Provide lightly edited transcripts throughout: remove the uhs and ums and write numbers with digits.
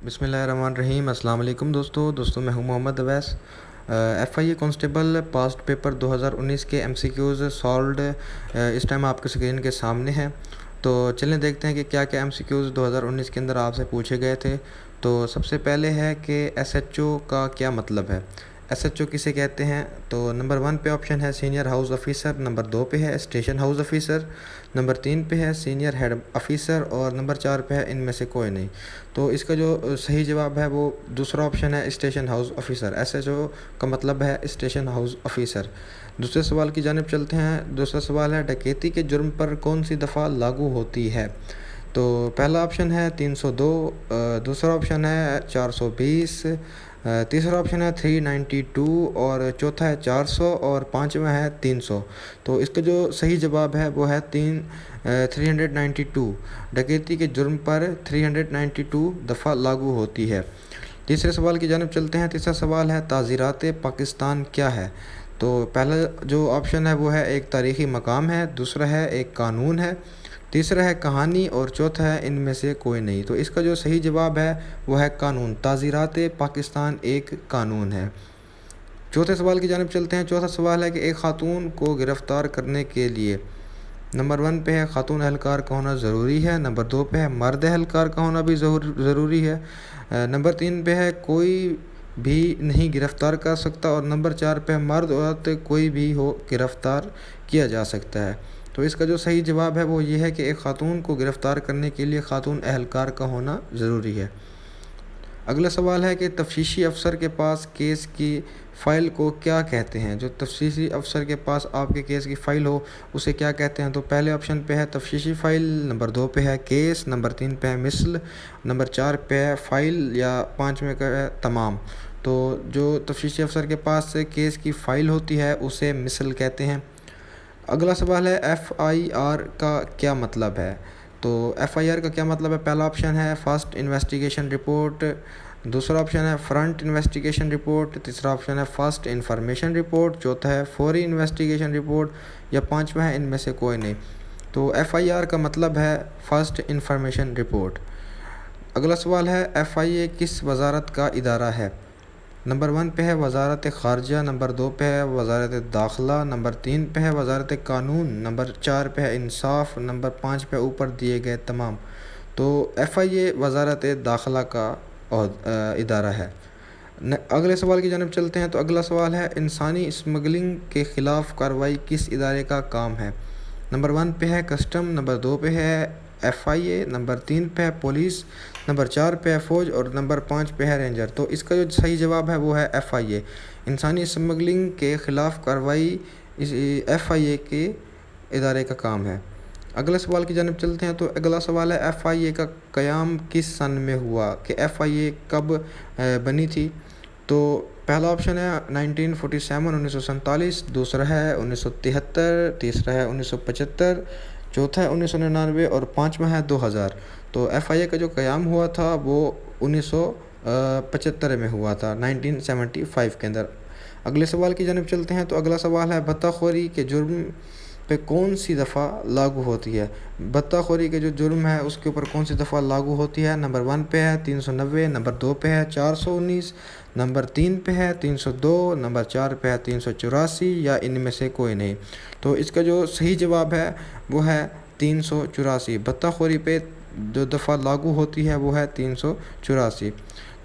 بسم اللہ الرحمن الرحیم۔ السلام علیکم دوستو میں ہوں محمد اویس۔ ایف آئی اے کانسٹیبل پاسٹ پیپر 2019 کے ایم سی کیوز سالوڈ اس ٹائم آپ کے اسکرین کے سامنے ہیں۔ تو چلیں دیکھتے ہیں کہ کیا کیا ایم سی کیوز 2019 کے اندر آپ سے پوچھے گئے تھے۔ تو سب سے پہلے ہے کہ ایس ایچ او کا کیا مطلب ہے، ایس ایچ او کسے کہتے ہیں۔ تو نمبر 1 پہ آپشن ہے سینئر ہاؤس آفیسر، نمبر 2 پہ ہے اسٹیشن ہاؤس آفیسر، نمبر 3 پہ ہے سینئر ہیڈ آفیسر اور نمبر 4 پہ ہے ان میں سے کوئی نہیں۔ تو اس کا جو صحیح جواب ہے وہ دوسرا آپشن ہے station house officer. S H O کا مطلب ہے اسٹیشن ہاؤس آفیسر۔ دوسرے سوال کی جانب چلتے ہیں۔ دوسرا سوال ہے ڈکیتی کے جرم پر کون سی دفعہ لاگو ہوتی ہے۔ تو پہلا آپشن ہے 302، دوسرا آپشن ہے 420، تیسرا آپشن ہے 392 اور چوتھا ہے 400 اور پانچواں ہے 300۔ تو اس کا جو صحیح جواب ہے وہ ہے 392۔ ڈکیتی کے جرم پر 392 دفعہ لاگو ہوتی ہے۔ تیسرے سوال کی جانب چلتے ہیں۔ تیسرا سوال ہے تعزیرات پاکستان کیا ہے۔ تو پہلا جو آپشن ہے وہ ہے ایک تاریخی مقام ہے، دوسرا ہے ایک قانون ہے، تیسرا ہے کہانی اور چوتھا ہے ان میں سے کوئی نہیں۔ تو اس کا جو صحیح جواب ہے وہ ہے قانون۔ تعزیرات پاکستان ایک قانون ہے۔ چوتھے سوال کی جانب چلتے ہیں۔ چوتھا سوال ہے کہ ایک خاتون کو گرفتار کرنے کے لیے نمبر 1 پہ ہے خاتون اہلکار کا ہونا ضروری ہے، نمبر 2 پہ ہے مرد اہلکار کا ہونا بھی ضروری ہے، نمبر 3 پہ ہے کوئی بھی نہیں گرفتار کر سکتا اور نمبر 4 پہ مرد عورت کوئی بھی ہو گرفتار کیا جا سکتا ہے۔ تو اس کا جو صحیح جواب ہے وہ یہ ہے کہ ایک خاتون کو گرفتار کرنے کے لیے خاتون اہلکار کا ہونا ضروری ہے۔ اگلا سوال ہے کہ تفتیشی افسر کے پاس کیس کی فائل کو کیا کہتے ہیں۔ جو تفتیشی افسر کے پاس آپ کے کیس کی فائل ہو اسے کیا کہتے ہیں۔ تو پہلے آپشن پہ ہے تفتیشی فائل، نمبر 2 پہ ہے کیس، نمبر 3 پہ ہے مثل، نمبر 4 پہ ہے فائل یا 5 میں ہے تمام۔ تو جو تفتیشی افسر کے پاس کیس کی فائل ہوتی ہے اسے مثل کہتے ہیں۔ اگلا سوال ہے ایف آئی آر کا کیا مطلب ہے۔ تو ایف آئی آر کا کیا مطلب ہے۔ پہلا آپشن ہے فرسٹ انویسٹیگیشن رپورٹ، دوسرا آپشن ہے فرنٹ انویسٹیگیشن رپورٹ، تیسرا آپشن ہے فرسٹ انفارمیشن رپورٹ، چوتھا ہے فوری انویسٹیگیشن رپورٹ یا پانچواں ہے ان میں سے کوئی نہیں۔ تو ایف آئی آر کا مطلب ہے فرسٹ انفارمیشن رپورٹ۔ اگلا سوال ہے ایف آئی اے کس وزارت کا ادارہ ہے۔ نمبر 1 پہ ہے وزارت خارجہ، نمبر 2 پہ ہے وزارت داخلہ، نمبر 3 پہ ہے وزارت قانون، نمبر 4 پہ ہے انصاف، نمبر 5 پہ اوپر دیے گئے تمام۔ تو ایف آئی اے وزارت داخلہ کا ادارہ ہے۔ اگلے سوال کی جانب چلتے ہیں۔ تو اگلا سوال ہے انسانی اسمگلنگ کے خلاف کارروائی کس ادارے کا کام ہے۔ نمبر 1 پہ ہے کسٹم، نمبر 2 پہ ہے ایف آئی اے، نمبر 3 پہ ہے پولیس، نمبر 4 پہ ہے فوج اور نمبر 5 پہ ہے رینجر۔ تو اس کا جو صحیح جواب ہے وہ ہے ایف آئی اے۔ انسانی اسمگلنگ کے خلاف کارروائی ایف آئی اے کے ادارے کا کام ہے۔ اگلے سوال کی جانب چلتے ہیں۔ تو اگلا سوال ہے ایف آئی اے کا قیام کس سن میں ہوا، کہ ایف آئی اے کب بنی تھی۔ تو پہلا آپشن ہے 1947 1947، دوسرا ہے 1973، تیسرا ہے 1975، چوتھا ہے 1999 اور پانچواں ہے 2000۔ تو ایف آئی اے کا جو قیام ہوا تھا وہ 1975 میں ہوا تھا، 1975 کے اندر۔ اگلے سوال کی جانب چلتے ہیں۔ تو اگلا سوال ہے بھتہ خوری کے جرم پہ کون سی دفعہ لاگو ہوتی ہے۔ بھتہ خوری کے جو جرم ہے اس کے اوپر کون سی دفعہ لاگو ہوتی ہے۔ نمبر 1 پہ ہے 390، نمبر 2 پہ ہے 419، نمبر 3 پہ ہے 302، نمبر 4 پہ ہے 384 یا ان میں سے کوئی نہیں۔ تو اس کا جو صحیح جواب ہے وہ ہے 384۔ بھتہ خوری پہ جو دفعہ لاگو ہوتی ہے وہ ہے 384۔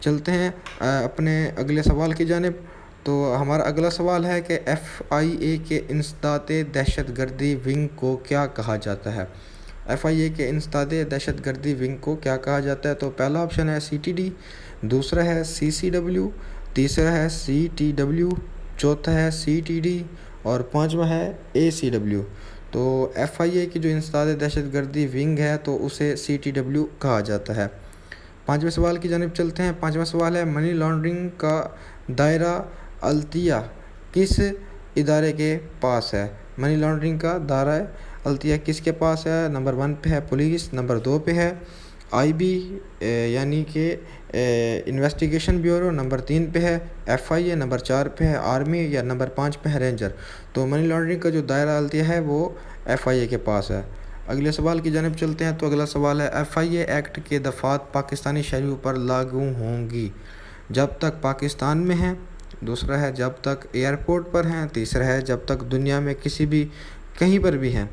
چلتے ہیں اپنے اگلے سوال کی جانب۔ تو ہمارا اگلا سوال ہے کہ ایف آئی اے کے انسداد دہشت گردی ونگ کو کیا کہا جاتا ہے۔ ایف آئی اے کے انسداد دہشت گردی ونگ کو کیا کہا جاتا ہے۔ تو پہلا آپشن ہے سی ٹی ڈی، دوسرا ہے سی سی ڈبلیو، تیسرا ہے سی ٹی ڈبلیو، چوتھا ہے سی ٹی ڈی اور پانچواں ہے اے سی ڈبلیو۔ تو ایف آئی اے کی جو انسداد دہشت گردی ونگ ہے تو اسے سی ٹی ڈبلیو کہا جاتا ہے۔ پانچویں سوال کی جانب چلتے ہیں۔ پانچواں سوال ہے منی لانڈرنگ کا دائرہ التیہ کس ادارے کے پاس ہے۔ منی لانڈرنگ کا دائرہ التیہ کس کے پاس ہے۔ نمبر 1 پہ ہے پولیس، نمبر 2 پہ ہے آئی بی یعنی کہ انویسٹیگیشن بیورو، نمبر 3 پہ ہے ایف آئی اے، نمبر 4 پہ ہے آرمی یا نمبر 5 پہ ہے رینجر۔ تو منی لانڈرنگ کا جو دائرہ التیہ ہے وہ ایف آئی اے کے پاس ہے۔ اگلے سوال کی جانب چلتے ہیں تو اگلا سوال ہے FIA ایکٹ کے دفعات پاکستانی شہریوں پر لاگو ہوں گی جب تک پاکستان میں ہیں، دوسرا ہے جب تک ایئرپورٹ پر ہیں، تیسرا ہے جب تک دنیا میں کسی بھی کہیں پر بھی ہیں،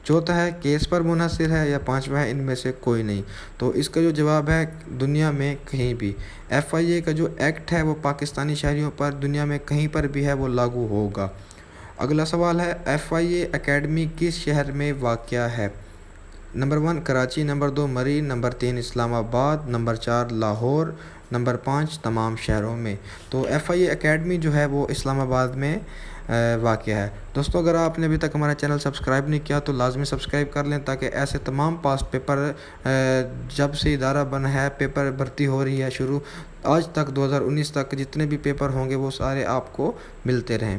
چوتھا ہے کیس پر منحصر ہے، یا پانچواں ہے ان میں سے کوئی نہیں۔ تو اس کا جو جواب ہے دنیا میں کہیں بھی۔ FIA کا جو ایکٹ ہے وہ پاکستانی شہریوں پر دنیا میں کہیں پر بھی ہے وہ لاگو ہوگا۔ اگلا سوال ہے FIA اکیڈمی کس شہر میں واقع ہے؟ نمبر 1 کراچی، نمبر 2 مری، نمبر 3 اسلام آباد، نمبر 4 لاہور، نمبر 5 تمام شہروں میں۔ تو FIA اکیڈمی جو ہے وہ اسلام آباد میں واقع ہے۔ دوستو اگر آپ نے ابھی تک ہمارا چینل سبسکرائب نہیں کیا تو لازمی سبسکرائب کر لیں تاکہ ایسے تمام پاسٹ پیپر جب سے ادارہ بنا ہے پیپر بھرتی ہو رہی ہے شروع آج تک 2019 تک جتنے بھی پیپر ہوں گے وہ سارے آپ کو ملتے رہیں۔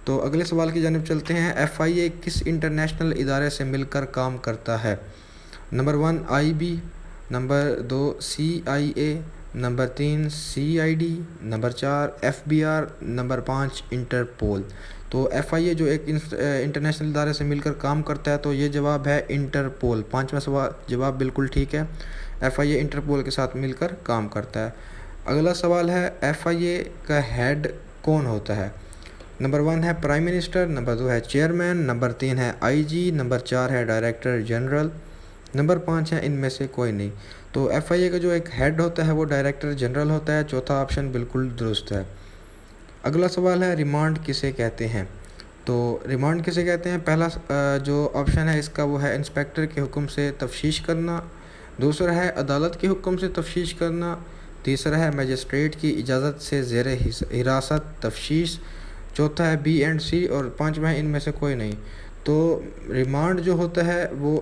تو اگلے سوال کی جانب چلتے ہیں FIA کس انٹرنیشنل ادارے سے مل کر کام کرتا ہے؟ Number 1 IB، number 2 CIA، number 3 CID، number 4 FBR، number 5 Interpol. تو FIA جو ایک انٹرنیشنل ادارے سے مل کر کام کرتا ہے تو یہ جواب ہے انٹرپول۔ پانچواں سوال جواب بالکل ٹھیک ہے، FIA انٹرپول کے ساتھ مل کر کام کرتا ہے۔ اگلا سوال ہے FIA کا ہیڈ کون ہوتا ہے؟ نمبر 1 ہے پرائم منسٹر، نمبر 2 ہے چیئرمین، نمبر 3 ہے IG، نمبر 4 ہے ڈائریکٹر جنرل، نمبر 5 ہے ان میں سے کوئی نہیں۔ تو FIA کا جو ایک ہیڈ ہوتا ہے وہ ڈائریکٹر جنرل ہوتا ہے، چوتھا آپشن بالکل درست ہے۔ اگلا سوال ہے ریمانڈ کسے کہتے ہیں؟ تو ریمانڈ کسے کہتے ہیں؟ پہلا جو آپشن ہے اس کا وہ ہے انسپیکٹر کے حکم سے تفتیش کرنا، دوسرا ہے عدالت کے حکم سے تفتیش کرنا، تیسرا ہے مجسٹریٹ کی اجازت سے زیر حراست تفتیش، چوتھا ہے B اینڈ C اور پانچواں ہے ان میں سے کوئی نہیں۔ تو ریمانڈ جو ہوتا ہے وہ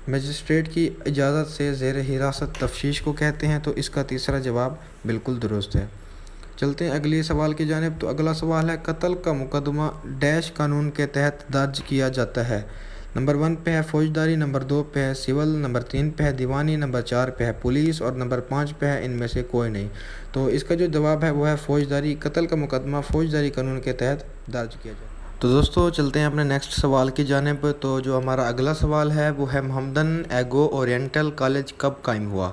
مجسٹریٹ کی اجازت سے زیر حراست تفتیش کو کہتے ہیں، تو اس کا تیسرا جواب بالکل درست ہے۔ چلتے ہیں اگلی سوال کی جانب۔ تو اگلا سوال ہے قتل کا مقدمہ ڈیش قانون کے تحت درج کیا جاتا ہے؟ نمبر 1 پہ ہے فوجداری، نمبر 2 پہ ہے سول، نمبر 3 پہ ہے دیوانی، نمبر 4 پہ ہے پولیس اور نمبر 5 پہ ہے ان میں سے کوئی نہیں۔ تو اس کا جو جواب ہے وہ ہے فوجداری۔ قتل کا مقدمہ فوجداری قانون کے تحت درج کیا جاتا ہے۔ تو دوستو چلتے ہیں اپنے نیکسٹ سوال کی جانب۔ تو جو ہمارا اگلا سوال ہے وہ ہے محمدن ایگو اورینٹل کالج کب قائم ہوا؟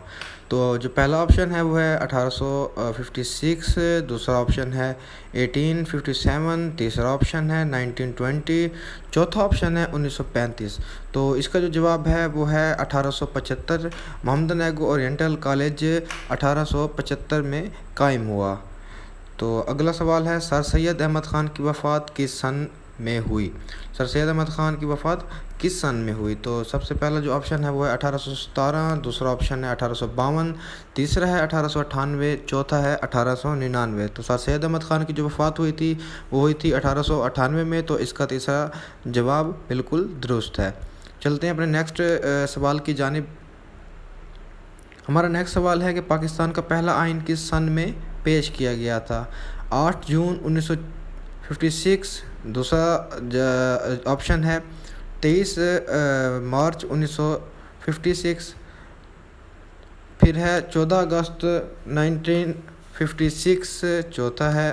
تو جو پہلا آپشن ہے وہ ہے 1856، دوسرا آپشن ہے 1857، تیسرا آپشن ہے 1920، چوتھا آپشن ہے 1935۔ تو اس کا جو جواب ہے وہ ہے 1875۔ محمدن ایگو اورینٹل کالج 1875 میں قائم ہوا۔ تو اگلا سوال ہے سر سید احمد خان کی وفات کس سن میں ہوئی؟ سر سید احمد خان کی وفات کس سن میں ہوئی؟ تو سب سے پہلا جو آپشن ہے وہ ہے 1817، دوسرا آپشن ہے 1852، تیسرا ہے 1898، چوتھا ہے 1899۔ تو سر سید احمد خان کی جو وفات ہوئی تھی وہ ہوئی تھی 1898 میں، تو اس کا تیسرا جواب بالکل درست ہے۔ چلتے ہیں اپنے نیکسٹ سوال کی جانب۔ ہمارا نیکسٹ سوال ہے کہ پاکستان کا پہلا آئین کس سن میں پیش کیا گیا تھا؟ 8 جون 1956، دوسرا آپشن ہے 23 مارچ 1956، پھر ہے 14 اگست 1956، چوتھا ہے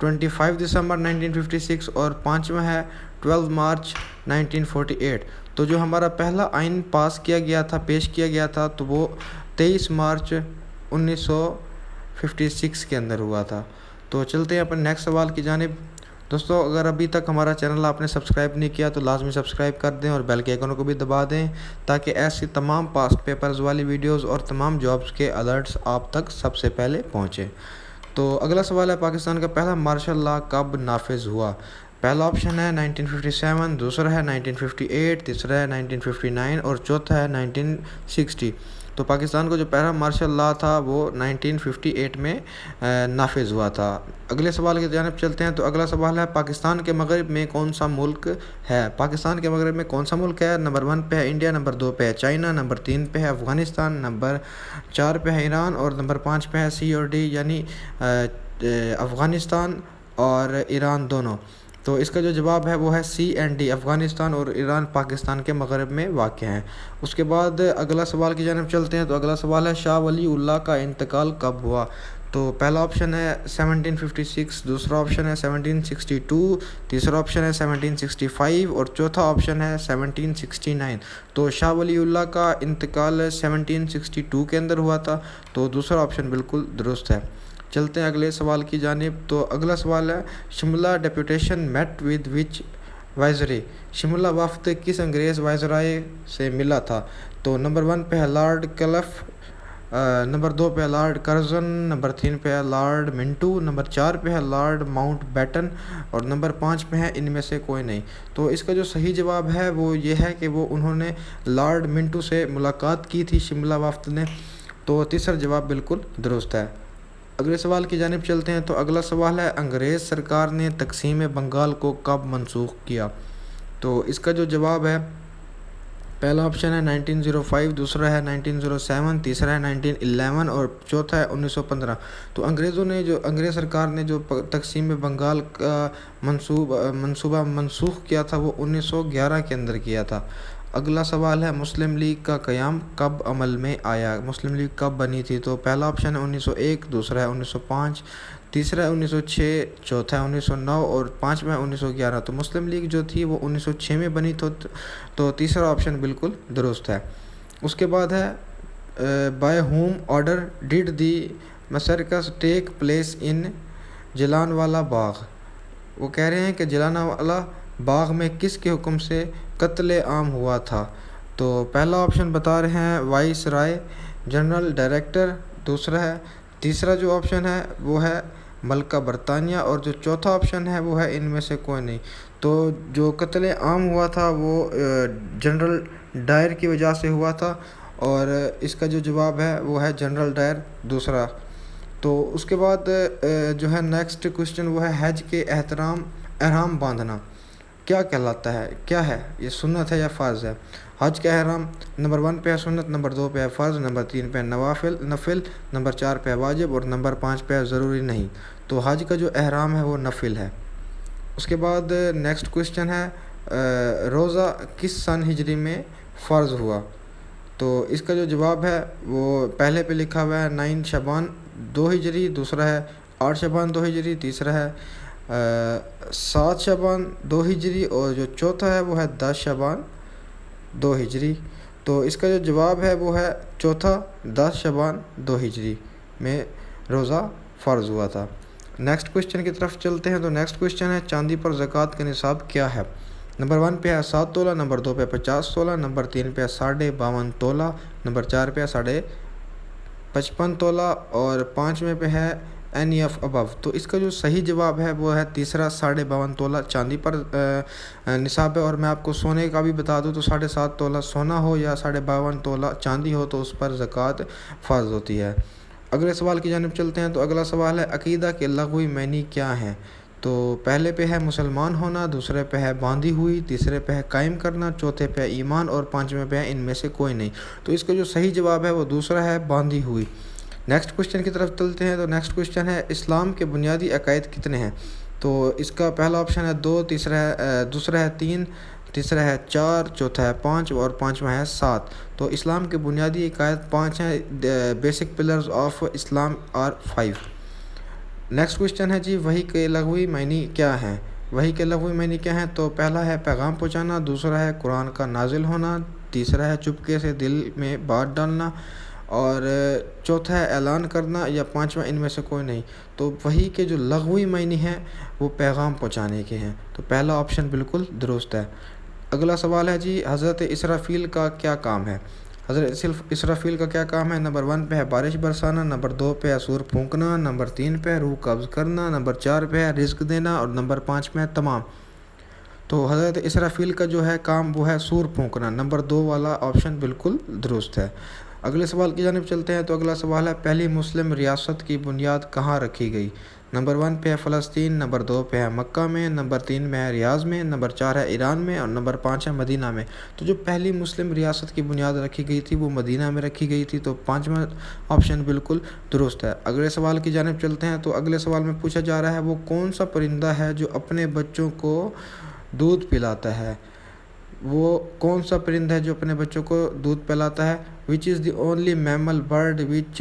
25 دسمبر 1956 اور پانچواں ہے 12 مارچ 1948۔ تو جو ہمارا پہلا آئین پاس کیا گیا تھا، پیش کیا گیا تھا، تو وہ 23 مارچ 1956 کے اندر ہوا تھا۔ تو چلتے ہیں اپنے نیکسٹ سوال کی جانب۔ دوستو اگر ابھی تک ہمارا چینل آپ نے سبسکرائب نہیں کیا تو لازمی سبسکرائب کر دیں اور بیل کے آئیکن کو بھی دبا دیں تاکہ ایسی تمام پاسٹ پیپرز والی ویڈیوز اور تمام جابز کے الرٹس آپ تک سب سے پہلے پہنچیں۔ تو اگلا سوال ہے پاکستان کا پہلا مارشل لاء کب نافذ ہوا؟ پہلا آپشن ہے 1957، دوسرا ہے 1958، تیسرا ہے 1959 اور چوتھا ہے 1960۔ تو پاکستان کو جو پہلا مارشل لاء تھا وہ 1958 میں نافذ ہوا تھا۔ اگلے سوال کی جانب چلتے ہیں۔ تو اگلا سوال ہے پاکستان کے مغرب میں کون سا ملک ہے؟ پاکستان کے مغرب میں کون سا ملک ہے؟ نمبر 1 پہ ہے انڈیا، نمبر 2 پہ ہے چائنا، نمبر 3 پہ ہے افغانستان، نمبر 4 پہ ہے ایران اور نمبر 5 پہ ہے C اور D یعنی افغانستان اور ایران دونوں۔ تو اس کا جو جواب ہے وہ ہے سی اینڈ ڈی، افغانستان اور ایران پاکستان کے مغرب میں واقع ہیں۔ اس کے بعد اگلا سوال کی جانب چلتے ہیں، تو اگلا سوال ہے شاہ ولی اللہ کا انتقال کب ہوا؟ تو پہلا آپشن ہے 1756، دوسرا آپشن ہے 1762، تیسرا آپشن ہے 1765 اور چوتھا آپشن ہے 1769۔ تو شاہ ولی اللہ کا انتقال 1762 کے اندر ہوا تھا، تو دوسرا آپشن بالکل درست ہے۔ چلتے ہیں اگلے سوال کی جانب، تو اگلا سوال ہے Shimla deputation met with which viceroy, Shimla وفد کس انگریز وائزرائے سے ملا تھا؟ تو نمبر 1 پہ ہے لارڈ کلف، نمبر 2 پہ ہے لارڈ کرزن، نمبر 3 پہ ہے لارڈ منٹو، نمبر 4 پہ ہے لارڈ ماؤنٹ بیٹن اور نمبر 5 پہ ہے ان میں سے کوئی نہیں۔ تو اس کا جو صحیح جواب ہے وہ یہ ہے کہ وہ انہوں نے لارڈ منٹو سے ملاقات کی تھی شملہ وفد نے، تو تیسرا جواب بالکل درست ہے۔ اگلے سوال کی جانب چلتے ہیں، تو اگلا سوال ہے انگریز سرکار نے تقسیم بنگال کو کب منسوخ کیا؟ تو اس کا جو جواب ہے پہلا آپشن ہے 1905، دوسرا ہے 1907، تیسرا ہے 1911 اور چوتھا ہے 1915۔ تو انگریز سرکار نے جو تقسیم بنگال کا منصوبہ منسوخ کیا تھا وہ 1911 کے اندر کیا تھا۔ اگلا سوال ہے مسلم لیگ کا قیام کب عمل میں آیا؟ مسلم لیگ کب بنی تھی؟ تو پہلا آپشن ہے 1901، دوسرا ہے 1905، تیسرا ہے 1906، چوتھا ہے 1909 اور پانچواں ہے 1911۔ تو مسلم لیگ جو تھی وہ 1906 میں بنی تو تیسرا آپشن بالکل درست ہے۔ اس کے بعد ہے by whom order did the massacre take place in Jallianwala Bagh, وہ کہہ رہے ہیں کہ جلان والا باغ میں کس کے حکم سے قتل عام ہوا تھا؟ تو پہلا آپشن بتا رہے ہیں وائس رائے جنرل ڈائریکٹر، دوسرا ہے تیسرا جو آپشن ہے وہ ہے ملکہ برطانیہ اور جو چوتھا آپشن ہے وہ ہے ان میں سے کوئی نہیں۔ تو جو قتل عام ہوا تھا وہ جنرل ڈائر کی وجہ سے ہوا تھا اور اس کا جو جواب ہے وہ ہے جنرل ڈائر دوسرا۔ تو اس کے بعد جو ہے نیکسٹ کوشچن وہ ہے حج کے احرام باندھنا کیا کہلاتا ہے؟ کیا ہے یہ، سنت ہے یا فرض ہے؟ حج کا احرام نمبر 1 پہ ہے سنت، نمبر 2 پہ ہے فرض، نمبر 3 پہ ہے نفل، نمبر 4 پہ ہے واجب اور نمبر 5 پہ ہے ضروری نہیں۔ تو حج کا جو احرام ہے وہ نفل ہے۔ اس کے بعد نیکسٹ کوشچن ہے روزہ کس سن ہجری میں فرض ہوا؟ تو اس کا جو جواب ہے وہ پہلے پہ لکھا ہوا ہے 9 شعبان 2 ہجری، دوسرا ہے 8 شعبان 2 ہجری، تیسرا ہے 7 شعبان 2 ہجری اور جو چوتھا ہے وہ ہے 10 شعبان 2 ہجری۔ تو اس کا جو جواب ہے وہ ہے چوتھا 10 شعبان 2 ہجری میں روزہ فرض ہوا تھا۔ نیکسٹ کوشچن کی طرف چلتے ہیں، تو نیکسٹ کوشچن ہے چاندی پر زکوٰۃ کا نصاب کیا ہے؟ نمبر 1 پہ ہے 7 تولہ، نمبر 2 پہ 50 تولہ، نمبر 3 پہ 52.5 تولہ، نمبر 4 پہ 55 تولہ اور 5ویں پہ ہے اینی آف ابو۔ تو اس کا جو صحیح جواب ہے وہ ہے تیسرا 52.5 تولہ چاندی پر نصاب ہے۔ اور میں آپ کو سونے کا بھی بتا دوں تو 7.5 تولہ سونا ہو یا 52.5 تولہ چاندی ہو تو اس پر زکوٰۃ فرض ہوتی ہے۔ اگلے سوال کی جانب چلتے ہیں، تو اگلا سوال ہے عقیدہ کے لغوی معنی کیا ہیں؟ تو پہلے پہ ہے مسلمان ہونا، دوسرے پہ ہے باندھی ہوئی، تیسرے پہ ہے قائم کرنا، چوتھے پہ ہے ایمان اور پانچویں پہ ہے ان میں سے کوئی نہیں۔ تو اس کا جو صحیح جواب ہے وہ دوسرا ہے باندھی ہوئی۔ نیکسٹ کوشچن کی طرف چلتے ہیں، تو نیکسٹ کوشچن ہے اسلام کے بنیادی عقائد کتنے ہیں؟ تو اس کا پہلا آپشن ہے 2، دوسرا ہے 3، تیسرا ہے 4، چوتھا ہے 5 اور پانچواں ہے 7۔ تو اسلام کے بنیادی عقائد 5 ہیں، basic pillars of Islam are 5۔ Next question ہے جی وحی کے لغوی معنی کیا ہیں؟ وحی کے لغوی معنی کیا ہیں؟ تو پہلا ہے پیغام پہنچانا، دوسرا ہے قرآن کا نازل ہونا، تیسرا ہے چپکے سے دل میں بات ڈالنا اور چوتھا ہے اعلان کرنا یا پانچواں ان میں سے کوئی نہیں۔ تو وحی کے جو لغوی معنی ہیں وہ پیغام پہنچانے کے ہیں، تو پہلا آپشن بالکل درست ہے۔ اگلا سوال ہے جی حضرت اسرافیل کا کیا کام ہے؟ حضرت اسرافیل کا کیا کام ہے؟ نمبر 1 پہ ہے بارش برسانا، نمبر 2 پہ ہے سور پھونکنا، نمبر 3 پہ ہے روح قبض کرنا، نمبر 4 پہ ہے رزق دینا اور نمبر 5 پہ ہے تمام۔ تو حضرت اسرافیل کا جو ہے کام وہ ہے سور پھونکنا، نمبر 2 والا آپشن بالکل درست ہے۔ اگلے سوال کی جانب چلتے ہیں تو اگلا سوال ہے پہلی مسلم ریاست کی بنیاد کہاں رکھی گئی؟ نمبر 1 پہ ہے فلسطین، نمبر 2 پہ ہے مکہ میں، نمبر 3 میں ہے ریاض میں، نمبر 4 ہے ایران میں اور نمبر 5 ہے مدینہ میں۔ تو جو پہلی مسلم ریاست کی بنیاد رکھی گئی تھی وہ مدینہ میں رکھی گئی تھی، تو 5واں آپشن بالکل درست ہے۔ اگلے سوال کی جانب چلتے ہیں تو اگلے سوال میں پوچھا جا رہا ہے وہ کون سا پرندہ ہے جو اپنے بچوں کو دودھ پلاتا ہے؟ وہ کون سا پرندہ ہے جو اپنے بچوں کو دودھ پلاتا ہے؟ which is the only mammal bird which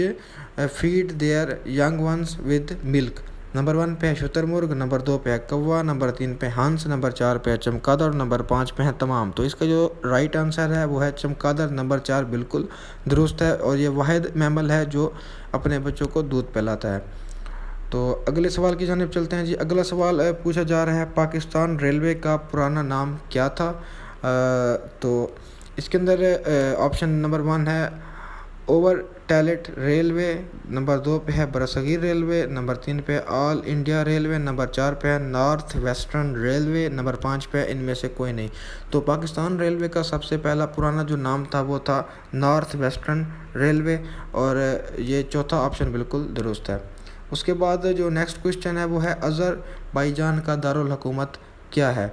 feed their young ones with milk؟ Number 1 پہ ہے شتر مرغ، نمبر 2 پہ ہے کوا، نمبر 3 پہ ہنس، نمبر 4 پہ ہے چمگادڑ اور نمبر 5 پہ ہے تمام۔ تو اس کا جو رائٹ آنسر ہے وہ ہے چمگادڑ، نمبر 4 بالکل درست ہے، اور یہ واحد میمل ہے جو اپنے بچوں کو دودھ پلاتا ہے۔ تو اگلے سوال کی جانب چلتے ہیں جی۔ اگلا سوال پوچھا جا رہا ہے پاکستان ریلوے کا پرانا نام کیا تھا؟ تو اس کے اندر آپشن نمبر 1 ہے اوور ٹیلٹ ریلوے، نمبر 2 پہ ہے برصغیر ریلوے، نمبر 3 پہ آل انڈیا ریلوے، نمبر 4 پہ ہے نارتھ ویسٹرن ریلوے، نمبر 5 پہ ان میں سے کوئی نہیں۔ تو پاکستان ریلوے کا سب سے پہلا پرانا جو نام تھا وہ تھا نارتھ ویسٹرن ریلوے، اور یہ چوتھا آپشن بالکل درست ہے۔ اس کے بعد جو نیکسٹ کوشچن ہے وہ ہے آذربائیجان کا دارالحکومت کیا ہے؟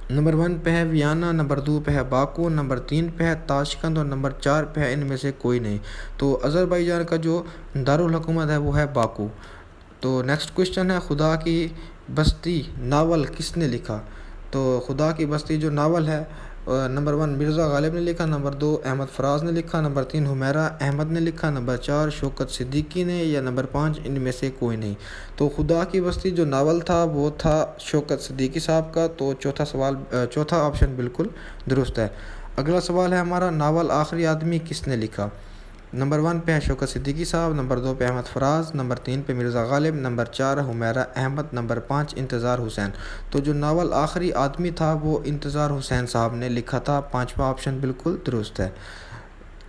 نمبر 1 پہ ہے ویانا، نمبر 2 پہ ہے باکو، نمبر 3 پہ ہے تاشقند اور نمبر 4 پہ ہے ان میں سے کوئی نہیں۔ تو آذربائیجان کا جو دارالحکومت ہے وہ ہے باکو۔ تو نیکسٹ کوشچن ہے خدا کی بستی ناول کس نے لکھا؟ تو خدا کی بستی جو ناول ہے نمبر 1 مرزا غالب نے لکھا، نمبر 2 احمد فراز نے لکھا، نمبر 3 حمیرہ احمد نے لکھا، نمبر 4 شوکت صدیقی نے، یا نمبر 5 ان میں سے کوئی نہیں۔ تو خدا کی بستی جو ناول تھا وہ تھا شوکت صدیقی صاحب کا، تو چوتھا آپشن بالکل درست ہے۔ اگلا سوال ہے ہمارا ناول آخری آدمی کس نے لکھا؟ نمبر 1 پہ ہے شوکت صدیقی صاحب، نمبر 2 پہ احمد فراز، نمبر 3 پہ مرزا غالب، نمبر 4 حمیرہ احمد، نمبر 5 انتظار حسین۔ تو جو ناول آخری آدمی تھا وہ انتظار حسین صاحب نے لکھا تھا، 5واں آپشن بالکل درست ہے۔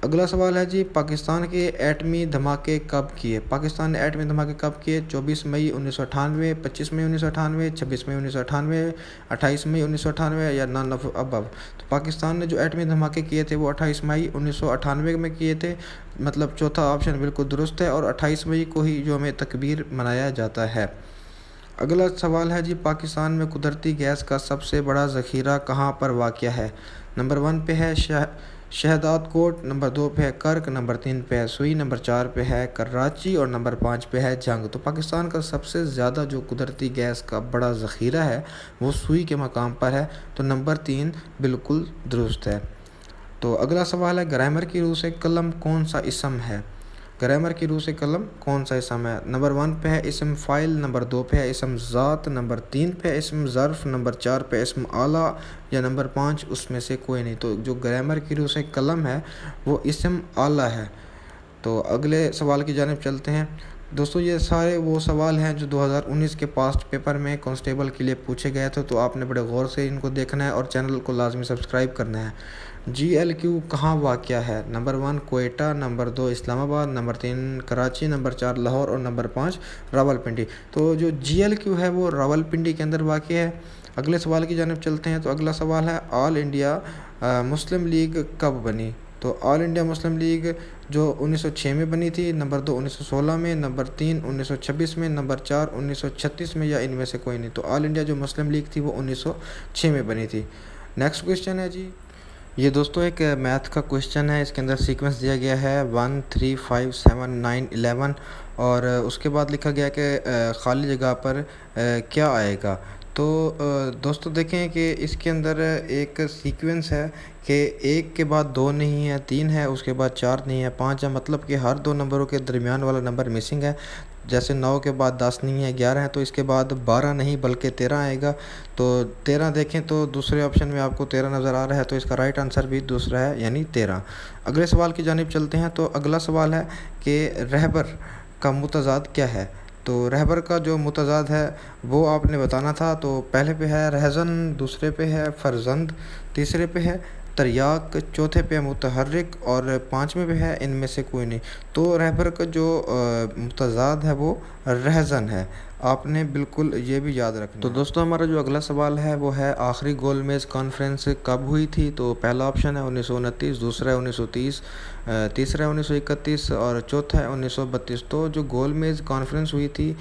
اگلا سوال ہے جی پاکستان کے ایٹمی دھماکے کب کیے؟ پاکستان نے ایٹمی دھماکے کب کیے؟ 24 مئی 1998، 25 مئی 1998، 26 مئی 1998، 28 مئی 1998 یا نان آف ابو۔ تو پاکستان نے جو ایٹمی دھماکے کیے تھے وہ 28 مئی 1998 میں کیے تھے، مطلب چوتھا آپشن بالکل درست ہے، اور 28 مئی کو ہی یوم تکبیر منایا جاتا ہے۔ اگلا سوال ہے جی پاکستان میں قدرتی گیس کا سب سے بڑا ذخیرہ کہاں پر واقع ہے؟ نمبر 1 پہ ہے شہداد کوٹ، نمبر 2 پہ ہے کرک، نمبر 3 پہ ہے سوئی، نمبر 4 پہ ہے کراچی اور نمبر 5 پہ ہے جنگ۔ تو پاکستان کا سب سے زیادہ جو قدرتی گیس کا بڑا ذخیرہ ہے وہ سوئی کے مقام پر ہے، تو نمبر 3 بالکل درست ہے۔ تو اگلا سوال ہے گرامر کی روح سے قلم کون سا اسم ہے؟ گرامر کی روح سے قلم کون سا اسم ہے؟ نمبر 1 پہ ہے اسم فاعل، نمبر 2 پہ ہے اسم ذات، نمبر 3 پہ ہے اسم ظرف، نمبر 4 پہ اسم آلہ یا نمبر 5 اس میں سے کوئی نہیں۔ تو جو گرامر کی روح سے قلم ہے وہ اسم آلہ ہے۔ تو اگلے سوال کی جانب چلتے ہیں۔ دوستو یہ سارے وہ سوال ہیں جو 2019 کے پاسٹ پیپر میں کانسٹیبل کے لیے پوچھے گئے تھے، تو آپ نے بڑے غور سے ان کو دیکھنا ہے اور چینل کو لازمی سبسکرائب کرنا ہے۔ جی ایل کیو کہاں واقع ہے؟ نمبر 1 کوئٹہ، نمبر 2 اسلام آباد، نمبر 3 کراچی، نمبر 4 لاہور اور نمبر 5 راولپنڈی۔ تو جو جی ایل کیو ہے وہ راولپنڈی کے اندر واقع ہے۔ اگلے سوال کی جانب چلتے ہیں۔ تو اگلا سوال ہے آل انڈیا مسلم لیگ کب بنی؟ تو آل انڈیا مسلم لیگ جو 1906 میں بنی تھی، نمبر 2 1916 میں، نمبر 3 1926 میں، نمبر 4 1936 میں یا ان میں سے کوئی نہیں۔ تو آل انڈیا جو مسلم لیگ تھی وہ 1906 میں بنی تھی۔ نیکسٹ کوشچن ہے جی، یہ دوستو ایک میتھ کا کوشچن ہے، اس کے اندر سیکوینس دیا گیا ہے 1 3 5 7 9 11 اور اس کے بعد لکھا گیا کہ خالی جگہ پر کیا آئے گا۔ تو دوستو دیکھیں کہ اس کے اندر ایک سیکوینس ہے کہ 1 کے بعد 2 نہیں ہے، 3 ہے، اس کے بعد 4 نہیں ہے، 5 ہے، مطلب کہ ہر 2 نمبروں کے درمیان والا نمبر مسنگ ہے۔ جیسے 9 کے بعد 10 نہیں ہے، 11 ہے، تو اس کے بعد 12 نہیں بلکہ 13 آئے گا۔ تو 13 دیکھیں تو دوسرے آپشن میں آپ کو 13 نظر آ رہا ہے، تو اس کا رائٹ آنسر بھی دوسرا ہے یعنی 13۔ اگلے سوال کی جانب چلتے ہیں۔ تو اگلا سوال ہے کہ رہبر کا متضاد کیا ہے؟ تو رہبر کا جو متضاد ہے وہ آپ نے بتانا تھا۔ تو پہلے پہ ہے رہزن، دوسرے پہ ہے فرزند، تیسرے پہ ہے تریاق، چوتھے پہ متحرک اور 5ویں پہ ہے ان میں سے کوئی نہیں۔ تو رہبر کا جو متضاد ہے وہ رہزن ہے۔ آپ نے بالکل یہ بھی یاد رکھنا ہے۔ تو دوستوں ہمارا جو اگلا سوال ہے وہ ہے آخری گول میز کانفرنس کب ہوئی تھی؟ تو پہلا آپشن ہے 1929، دوسرا ہے 1930، تیسرا ہے 1931 اور چوتھا ہے 1932۔ تو جو گول میز کانفرنس ہوئی تھی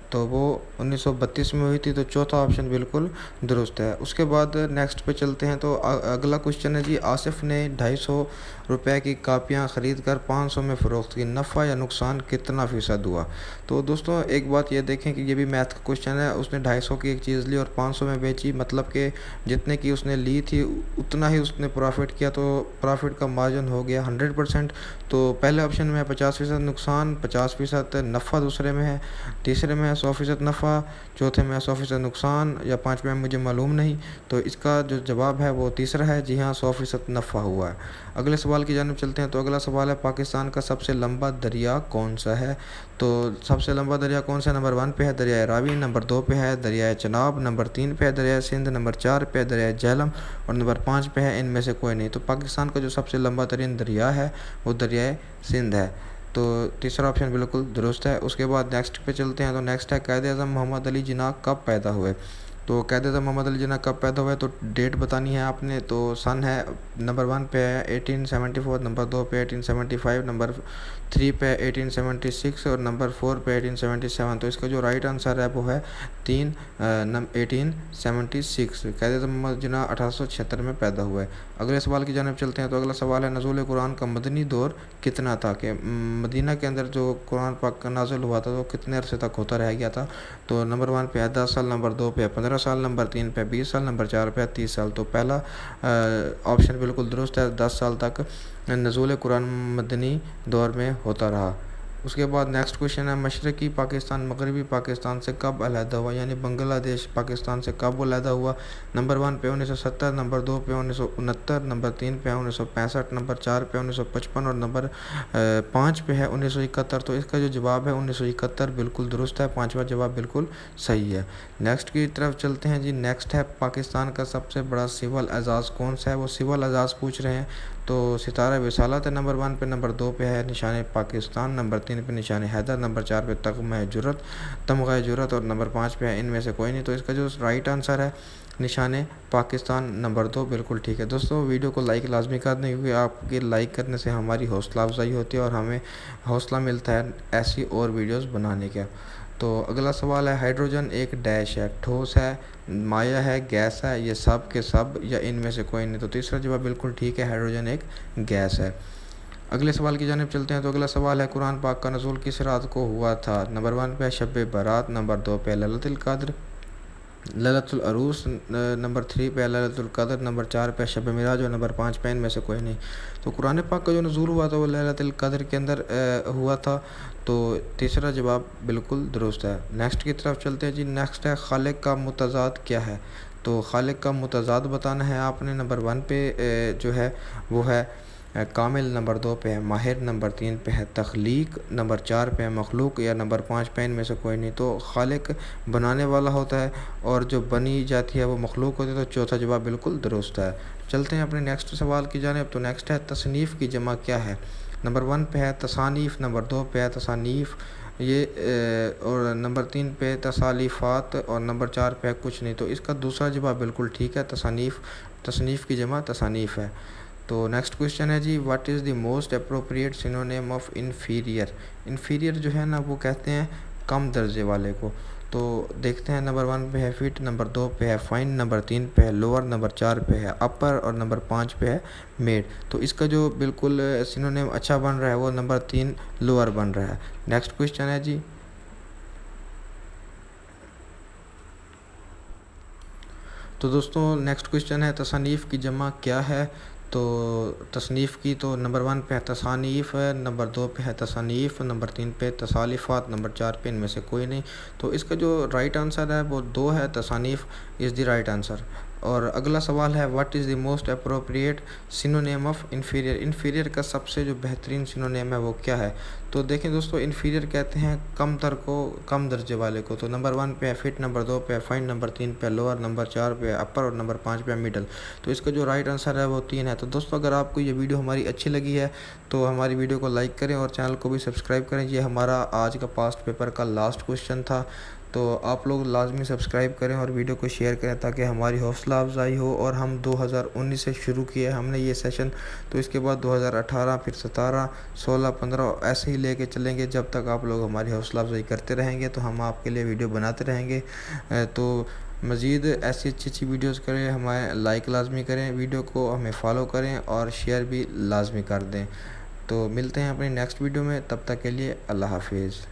تو وہ 1932 میں ہوئی تھی، تو چوتھا آپشن بالکل درست ہے۔ اس کے بعد نیکسٹ پہ چلتے ہیں۔ تو اگلا کوشچن ہے جی، آصف نے 250 روپے کی کاپیاں خرید کر 500 میں فروخت کی، نفع یا نقصان کتنا فیصد ہوا؟ تو دوستوں ایک بات یہ دیکھیں کہ یہ بھی میتھ کا کوشچن ہے، اس نے 250 کی ایک چیز لی اور 500 میں بیچی، مطلب کہ جتنے کی اس نے لی تھی اتنا ہی اس نے پروفٹ کیا، تو پروفٹ کا مارجن ہو گیا 100%۔ تو پہلے آپشن میں ہے 50% نقصان، 50% نفع دوسرے میں ہے، تیسرے میں ہے 100% نفع، چوتھے میں ہے 100% نقصان، یا پانچویں میں مجھے معلوم نہیں۔ تو اس کا جو جواب ہے وہ تیسرا ہے، جی ہاں 100% نفع ہوا ہے۔ اگلے سوال کی جانب چلتے ہیں۔ تو اگلا سوال ہے پاکستان کا سب سے لمبا دریا کون سا ہے؟ تو سب سے لمبا دریا کون سا ہے؟ نمبر 1 پہ ہے دریائے راوی، نمبر 2 پہ ہے دریائے چناب، نمبر 3 پہ ہے دریائے سندھ، نمبر 4 پہ ہے دریائے جہلم اور نمبر 5 پہ ہے ان میں سے کوئی نہیں۔ تو پاکستان کا جو سب سے لمبا ترین دریا ہے وہ دریائے سندھ ہے، تو تیسرا آپشن بالکل درست ہے۔ اس کے بعد نیکسٹ پہ چلتے ہیں۔ تو نیکسٹ ہے قائد اعظم محمد علی جناح کب پیدا ہوئے؟ تو قائد اعظم محمد علی جناح کب پیدا ہوئے؟ تو ڈیٹ بتانی ہے آپ نے۔ تو سن ہے نمبر 1 پہ ہے 1874، نمبر 2 پہ 1875، نمبر 3 پہ 1876 اور نمبر 4 پہ 1877۔ تو اس کا جو رائٹ آنسر ہے وہ ہے 1876۔ قائد اعظم محمد جناح 1876 میں پیدا ہوئے۔ اگلے سوال کی جانب چلتے ہیں۔ تو اگلا سوال ہے نزول قرآن کا مدنی دور کتنا تھا؟ کہ مدینہ کے اندر جو قرآن پاک کا نازل ہوا تھا تو کتنے عرصے تک ہوتا رہ گیا تھا؟ تو نمبر 1 پہ ہے 10 سال، نمبر 2 پہ ہے 15 سال، نمبر 3 پہ 20 سال، نمبر 4 پہ ہے 30 سال۔ تو پہلا آپشن بالکل درست ہے، 10 سال تک نزول قرآن مدنی دور میں ہوتا رہا۔ اس کے بعد نیکسٹ کوشچن ہے مشرقی پاکستان مغربی پاکستان سے کب علیحدہ ہوا؟ یعنی بنگلہ دیش پاکستان سے کب علیحدہ ہوا؟ نمبر 1 پہ 1970، نمبر 2 پہ 1969، نمبر 3 پہ 1965، نمبر 4 پہ 1955 اور نمبر 5 پہ ہے 1971۔ تو اس کا جو جواب ہے 1971 بالکل درست ہے، پانچواں جواب بالکل صحیح ہے۔ نیکسٹ کی طرف چلتے ہیں جی۔ نیکسٹ ہے پاکستان کا سب سے بڑا سول اعزاز کون سا ہے؟ وہ سول اعزاز پوچھ رہے ہیں۔ تو ستارہ رسالت ہے نمبر 1 پہ، نمبر 2 پہ ہے نشان پاکستان، نمبر 3 پہ نشان حیدر، نمبر 4 پہ تمغہ جرأت اور نمبر 5 پہ ہے ان میں سے کوئی نہیں۔ تو اس کا جو رائٹ آنسر ہے نشان پاکستان نمبر 2 بالکل ٹھیک ہے۔ دوستوں ویڈیو کو لائک لازمی کر دیں، کیونکہ آپ کے لائک کرنے سے ہماری حوصلہ افزائی ہوتی ہے اور ہمیں حوصلہ ملتا ہے ایسی اور ویڈیوز بنانے کا۔ تو اگلا سوال ہے ہائیڈروجن ایک ڈیش ہے، ٹھوس ہے، مائع ہے، گیس ہے، یہ سب کے سب یا ان میں سے کوئی نہیں؟ تو تیسرا جواب بالکل ٹھیک ہے، ہائیڈروجن ایک گیس ہے۔ اگلے سوال کی جانب چلتے ہیں۔ تو اگلا سوال ہے قرآن پاک کا نزول کس رات کو ہوا تھا؟ نمبر 1 پہ شب برات، نمبر 2 پہ لیلۃ القدر للت العروس، نمبر 3 پہ للت القدر، نمبر 4 پہ شب معراج اور نمبر 5 پہ ان میں سے کوئی نہیں۔ تو قرآن پاک کا جو نزول ہوا تھا وہ للت القدر کے اندر ہوا تھا، تو تیسرا جواب بالکل درست ہے۔ نیکسٹ کی طرف چلتے ہیں جی۔ نیکسٹ ہے خالق کا متضاد کیا ہے؟ تو خالق کا متضاد بتانا ہے آپ نے۔ نمبر 1 پہ جو ہے وہ ہے کامل، نمبر 2 پہ ہے ماہر، نمبر 3 پہ ہے تخلیق، نمبر 4 پہ ہے مخلوق یا نمبر 5 پہ ان میں سے کوئی نہیں۔ تو خالق بنانے والا ہوتا ہے اور جو بنی جاتی ہے وہ مخلوق ہوتی ہے، تو چوتھا جواب بالکل درست ہے۔ چلتے ہیں اپنے نیکسٹ سوال کی جانب۔ تو نیکسٹ ہے تصنیف کی جمع کیا ہے؟ نمبر 1 پہ ہے تصانیف، نمبر 2 پہ ہے تصانیف اور نمبر 3 پہ تصالیفات اور نمبر 4 پہ کچھ نہیں۔ تو اس کا دوسرا جواب بالکل ٹھیک ہے، تصنیف کی جمع تصانیف ہے۔ تو نیکسٹ کوشچن ہے جی what is the most appropriate synonym of inferior? Inferior جو ہے نا وہ کہتے ہیں کم درجے والے کو۔ تو دیکھتے ہیں نمبر 1 پہ ہے فٹ، نمبر 2 پہ ہے فائن، نمبر 3 پہ ہے لوور، نمبر 4 پہ ہے اپر اور نمبر 5 پہ ہے میڈ۔ تو اس کا جو بالکل سینونیم اچھا بن رہا ہے وہ نمبر 3 لوور بن رہا ہے۔ نیکسٹ کوشچن ہے جی۔ تو دوستوں نیکسٹ کوشچن ہے تصانیف کی جمع کیا ہے؟ تو تصنیف کی تو نمبر 1 پہ ہے تصانیف ہے، نمبر 2 پہ ہے تصانیف، نمبر 3 پہ تصالیفات، نمبر 4 پہ ان میں سے کوئی نہیں۔ تو اس کا جو رائٹ آنسر ہے وہ 2 ہے، تصانیف از دی رائٹ آنسر۔ اور اگلا سوال ہے what is the most appropriate synonym of inferior, inferior کا سب سے جو بہترین سینونیم ہے وہ کیا ہے؟ تو دیکھیں دوستو، انفیریئر کہتے ہیں کم تر کو، کم درجے والے کو. تو نمبر 1 پہ ہے فٹ، نمبر 2 پہ ہے فائن، نمبر 3 پہ لوور، نمبر 4 پہ اپر اور نمبر 5 پہ مڈل. تو اس کا جو رائٹ آنسر ہے وہ 3 ہے. تو دوستو اگر آپ کو یہ ویڈیو ہماری اچھی لگی ہے تو ہماری ویڈیو کو لائک کریں اور چینل کو بھی سبسکرائب کریں. یہ ہمارا آج کا پاسٹ پیپر کا لاسٹ کوشچن تھا، تو آپ لوگ لازمی سبسکرائب کریں اور ویڈیو کو شیئر کریں تاکہ ہماری حوصلہ افزائی ہو. اور ہم 2019 سے شروع کیے ہم نے یہ سیشن، تو اس کے بعد 2018 پھر 17 16 15 ایسے ہی لے کے چلیں گے جب تک آپ لوگ ہماری حوصلہ افزائی کرتے رہیں گے. تو ہم آپ کے لیے ویڈیو بناتے رہیں گے. تو مزید ایسی اچھی ویڈیوز کریں، ہمیں لائک لازمی کریں ویڈیو کو، ہمیں فالو کریں اور شیئر بھی لازمی کر دیں. تو ملتے ہیں اپنی نیکسٹ ویڈیو میں، تب تک کے لیے اللہ حافظ.